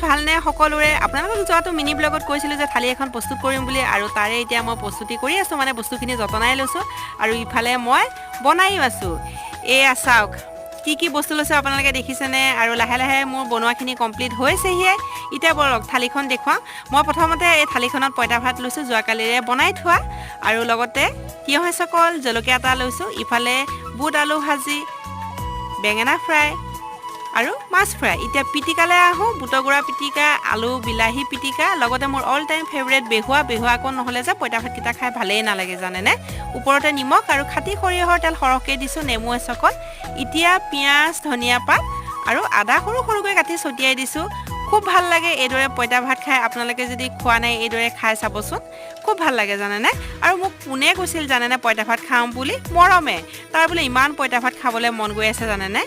ভালনে সকলোৰে আপোনালোকক যোৱাটো মিনি ব্লগত কৈছিলোঁ যে থালি এখন প্ৰস্তুত কৰিম বুলি আৰু তাৰে এতিয়া মই প্ৰস্তুতি কৰি আছোঁ মানে বস্তুখিনি যতনাই লৈছোঁ আৰু ইফালে মই বনাইও আছোঁ এয়া চাওক কি বস্তু লৈছোঁ আপোনালোকে দেখিছেনে আৰু লাহে লাহে মোৰ বনোৱাখিনি কমপ্লিট হৈছেহিয়ে এতিয়া বলক থালিখন দেখুৱাওঁ মই প্ৰথমতে এই থালিখনত পঁইতা ভাত লৈছোঁ যোৱাকালিৰে বনাই থোৱা আৰু লগতে তিয়ঁহ এচকল জলকীয়া এটা লৈছোঁ ইফালে বুট আলু ভাজি বেঙেনা ফ্ৰাই আৰু মাছ ফ্ৰাই এতিয়া পিটিকালৈ আহোঁ বুটগুড়া পিটিকা আলু বিলাহী পিটিকা লগতে মোৰ অল টাইম ফেভৰেট বেহুৱা আকৌ নহ'লে যে পঁইতা ভাতকেইটা খাই ভালেই নালাগে জানেনে ওপৰতে নিমখ আৰু খাটি সৰিয়হৰ তেল সৰহকৈ দিছোঁ নেমু এচকল এতিয়া পিঁয়াজ ধনিয়া পাত আৰু আদা সৰু সৰুকৈ কাটি ছটিয়াই দিছোঁ খুব ভাল লাগে এইদৰে পঁইতা ভাত খাই আপোনালোকে যদি খোৱা নাই এইদৰে খাই চাবচোন খুব ভাল লাগে জানেনে আৰু মোক কোনে কৈছিল জানেনে পঁইতা ভাত খাওঁ বুলি মৰমে তাৰ বোলে ইমান পঁইতা ভাত খাবলৈ মন গৈ আছে জানেনে